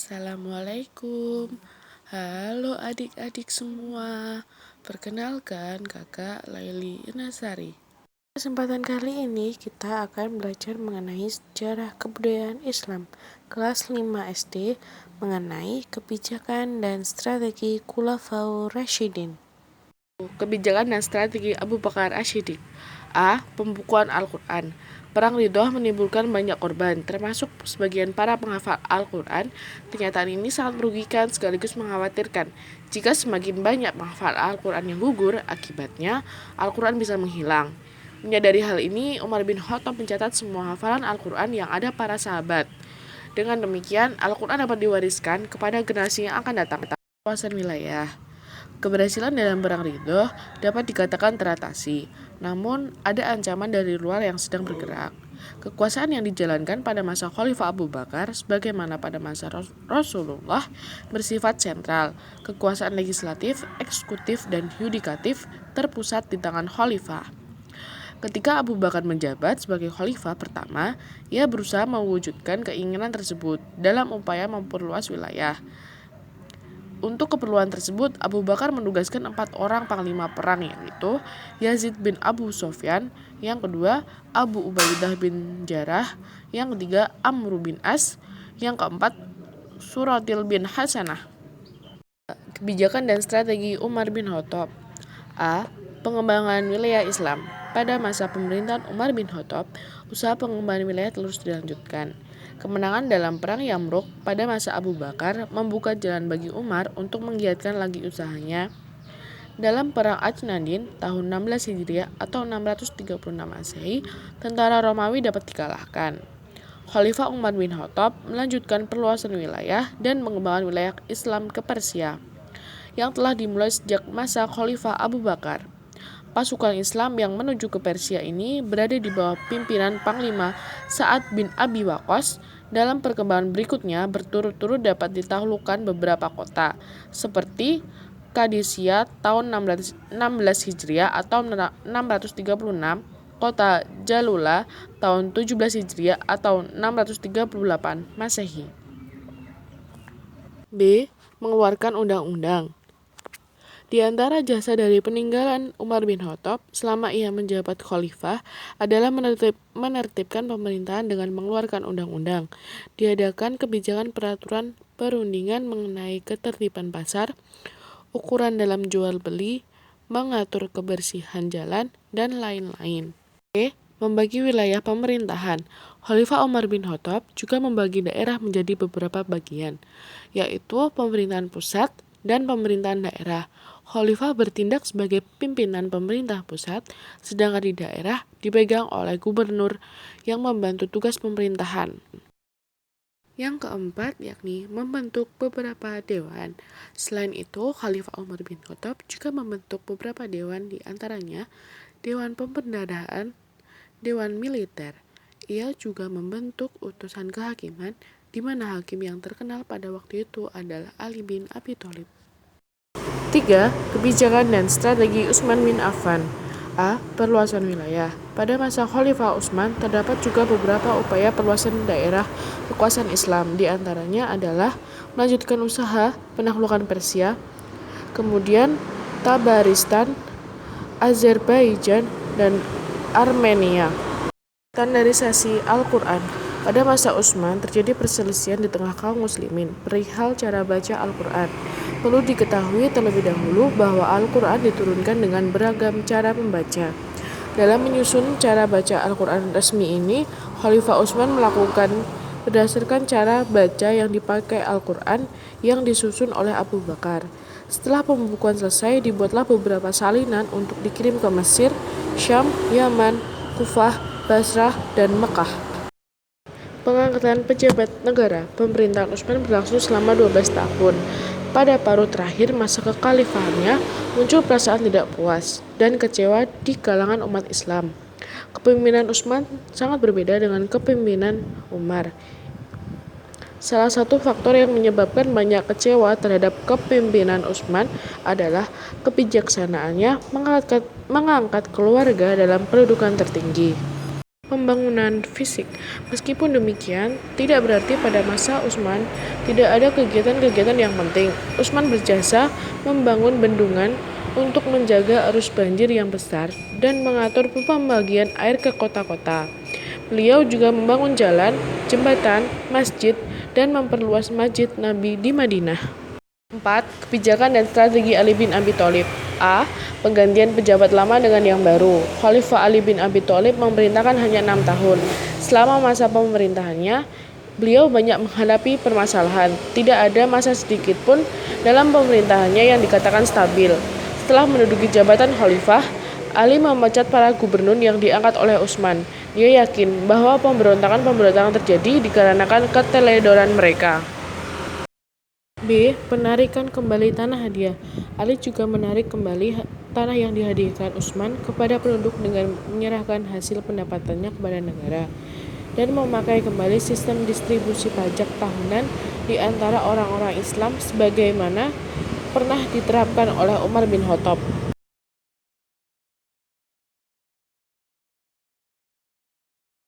Assalamualaikum. Halo adik-adik semua. Perkenalkan kakak Laili Nasari. Kesempatan kali ini kita akan belajar mengenai sejarah kebudayaan Islam kelas 5 SD mengenai kebijakan dan strategi Khulafaur Rasyidin. Kebijakan dan strategi Abu Bakar As-Siddiq. A. Pembukuan Al-Quran. Perang Ridho menimbulkan banyak korban, termasuk sebagian para penghafal Al-Quran. Kenyataan ini sangat merugikan sekaligus mengkhawatirkan. Jika semakin banyak penghafal Al-Quran yang gugur, akibatnya Al-Quran bisa menghilang. Menyadari hal ini, Umar bin Khattab mencatat semua hafalan Al-Quran yang ada para sahabat. Dengan demikian, Al-Quran dapat diwariskan kepada generasi yang akan datang. Kawasan wilayah. Keberhasilan dalam perang Ridho dapat dikatakan teratasi, namun ada ancaman dari luar yang sedang bergerak. Kekuasaan yang dijalankan pada masa Khalifah Abu Bakar sebagaimana pada masa Rasulullah bersifat sentral. Kekuasaan legislatif, eksekutif, dan yudikatif terpusat di tangan Khalifah. Ketika Abu Bakar menjabat sebagai khalifah pertama, ia berusaha mewujudkan keinginan tersebut dalam upaya memperluas wilayah. Untuk keperluan tersebut, Abu Bakar menugaskan 4 orang panglima perang, yaitu Yazid bin Abu Sufyan, yang kedua Abu Ubaidah bin Jarrah, yang ketiga Amr bin As, yang keempat Suratil bin Hasanah. Kebijakan dan strategi Umar bin Khattab. A. Pengembangan wilayah Islam. Pada masa pemerintahan Umar bin Khattab, usaha pengembangan wilayah terus dilanjutkan. Kemenangan dalam Perang Yamruk pada masa Abu Bakar membuka jalan bagi Umar untuk menggiatkan lagi usahanya. Dalam Perang Ajnadin tahun 16 Hijriah atau 636 Masehi, tentara Romawi dapat dikalahkan. Khalifah Umar bin Khattab melanjutkan perluasan wilayah dan mengembangkan wilayah Islam ke Persia, yang telah dimulai sejak masa Khalifah Abu Bakar. Pasukan Islam yang menuju ke Persia ini berada di bawah pimpinan Panglima Sa'ad bin Abi Waqqas. Dalam perkembangan berikutnya berturut-turut dapat ditaklukkan beberapa kota, seperti Qadisiyah tahun 16 Hijriah atau 636, kota Jalula tahun 17 Hijriah atau 638 Masehi. B. Mengeluarkan undang-undang. Di antara jasa dari peninggalan Umar bin Khattab selama ia menjabat khalifah adalah menertibkan pemerintahan dengan mengeluarkan undang-undang. Diadakan kebijakan peraturan perundingan mengenai ketertiban pasar, ukuran dalam jual beli, mengatur kebersihan jalan, dan lain-lain. B. Membagi wilayah pemerintahan. Khalifah Umar bin Khattab juga membagi daerah menjadi beberapa bagian, yaitu pemerintahan pusat dan pemerintahan daerah. Khalifah bertindak sebagai pimpinan pemerintah pusat, sedangkan di daerah dipegang oleh gubernur yang membantu tugas pemerintahan. Yang keempat, yakni membentuk beberapa dewan. Selain itu, Khalifah Umar bin Khattab juga membentuk beberapa dewan, di antaranya Dewan Pembendaharaan, Dewan Militer. Ia juga membentuk utusan kehakiman, di mana hakim yang terkenal pada waktu itu adalah Ali bin Abi Thalib. 3. Kebijakan dan strategi Utsman bin Affan. A. Perluasan wilayah. Pada masa Khalifah Utsman terdapat juga beberapa upaya perluasan daerah kekuasaan Islam. Di antaranya adalah melanjutkan usaha penaklukan Persia, kemudian Tabaristan, Azerbaijan, dan Armenia. Standarisasi Al-Quran. Pada masa Utsman terjadi perselisihan di tengah kaum muslimin perihal cara baca Al-Quran. Perlu diketahui terlebih dahulu bahwa Al-Quran diturunkan dengan beragam cara membaca. Dalam menyusun cara baca Al-Quran resmi ini, Khalifah Utsman melakukan berdasarkan cara baca yang dipakai Al-Quran yang disusun oleh Abu Bakar. Setelah pembukuan selesai, dibuatlah beberapa salinan untuk dikirim ke Mesir, Syam, Yaman, Kufah, Basrah, dan Mekah. Pengangkatan pejabat negara. Pemerintahan Utsman berlangsung selama 12 tahun. Pada paruh terakhir masa kekhalifahannya, muncul perasaan tidak puas dan kecewa di kalangan umat Islam. Kepemimpinan Utsman sangat berbeda dengan kepemimpinan Umar. Salah satu faktor yang menyebabkan banyak kecewa terhadap kepemimpinan Utsman adalah kebijaksanaannya mengangkat keluarga dalam kedudukan tertinggi. pembangunan fisik. Meskipun demikian, tidak berarti pada masa Utsman tidak ada kegiatan-kegiatan yang penting. Utsman berjasa membangun bendungan untuk menjaga arus banjir yang besar dan mengatur pembagian air ke kota-kota. Beliau juga membangun jalan, jembatan, masjid, dan memperluas Masjid Nabi di Madinah. 4. Kebijakan dan strategi Ali bin Abi Thalib. A. Penggantian pejabat lama dengan yang baru. Khalifah Ali bin Abi Thalib memerintahkan hanya 6 tahun. Selama masa pemerintahannya, beliau banyak menghadapi permasalahan. Tidak ada masa sedikit pun dalam pemerintahannya yang dikatakan stabil. Setelah menduduki jabatan khalifah, Ali memecat para gubernur yang diangkat oleh Utsman. Dia yakin bahwa pemberontakan terjadi dikarenakan keteledoran mereka. B. Penarikan kembali tanah hadiah. Ali juga menarik kembali tanah yang dihadiahkan Utsman kepada penduduk dengan menyerahkan hasil pendapatannya kepada negara dan memakai kembali sistem distribusi pajak tahunan di antara orang-orang Islam sebagaimana pernah diterapkan oleh Umar bin Khattab.